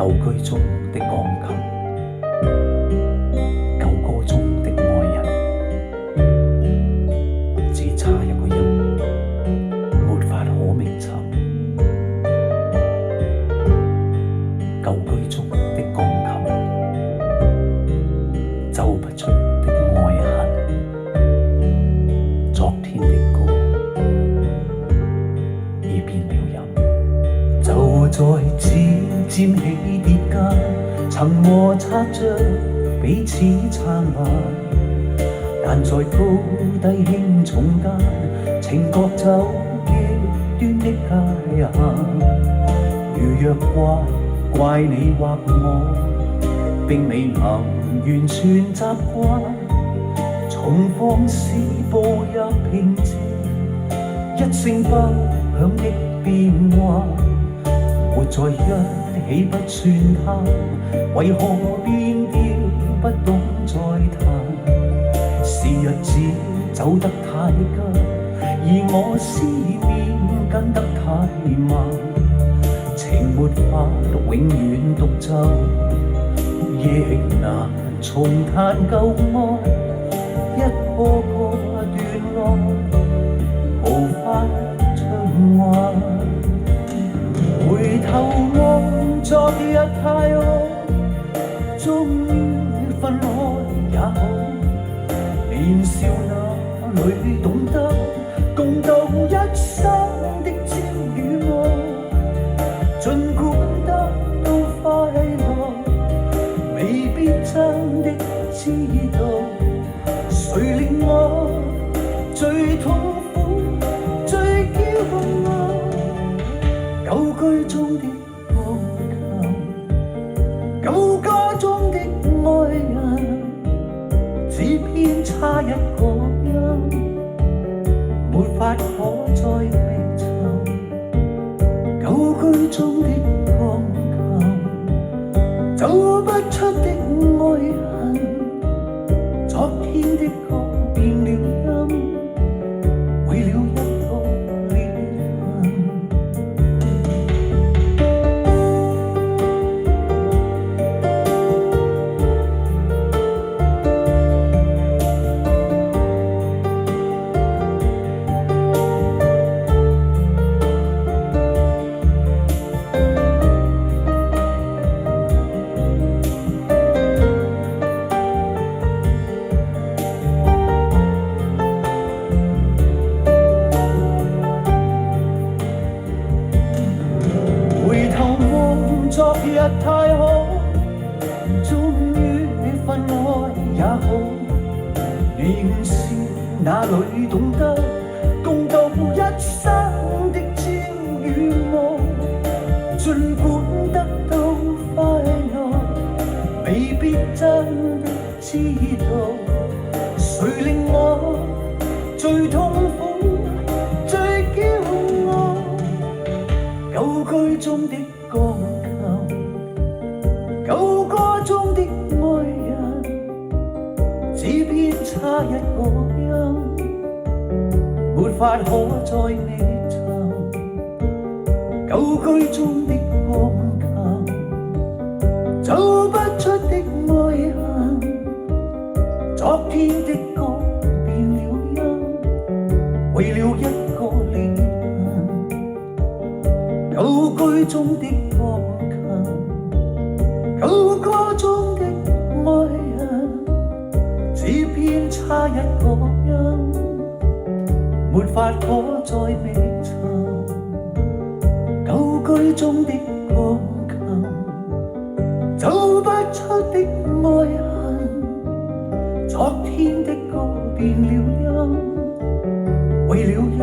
舊居中的鋼琴，舊歌中的愛人，只差一個音，沒法可名尋。舊居中的鋼琴，奏不出的愛恨，昨天的歌已變了音。就在漸漸起跌間，曾摩擦着彼此撐慢，但在高低輕重間，情覺走極端的界限。如若怪你或我，並未能完全習慣，重放肆步入平靜，一聲不響的變幻。活在一起不算貪，為何變調不懂再彈？是日子走得太急，而我思念跟得太慢，情沒法永遠獨奏，亦難重彈舊愛，一個個段落無法循環。回頭望昨日太好，終於分開也好，年少那裏懂得共度一生的朝與暮，儘管得到快樂，未必真的知道誰令我最痛苦最驕傲。舊居中的鋼琴，舊家中的愛人，只偏差一個音，沒法可再覓尋。舊居中的鋼琴，走不出的愛恨，昨天的歌變了音，為了一個裂痕。昨日太好，終於分開也好，年少那裏懂得共度一生的朝與暮，儘管得到快樂，未必真的知道誰令我最痛苦最驕傲。舊居中的鋼琴，舊歌中的愛人，只偏差一個音，沒法可再覓尋。舊居中的鋼琴，走不出的愛恨，昨天的歌變了音，為了一個裂痕。舊居中的鋼琴，舊歌中的愛人，只偏差一個音，沒法可再覓尋。舊居中的鋼琴，走不出的愛恨，昨天的歌變了音，為了一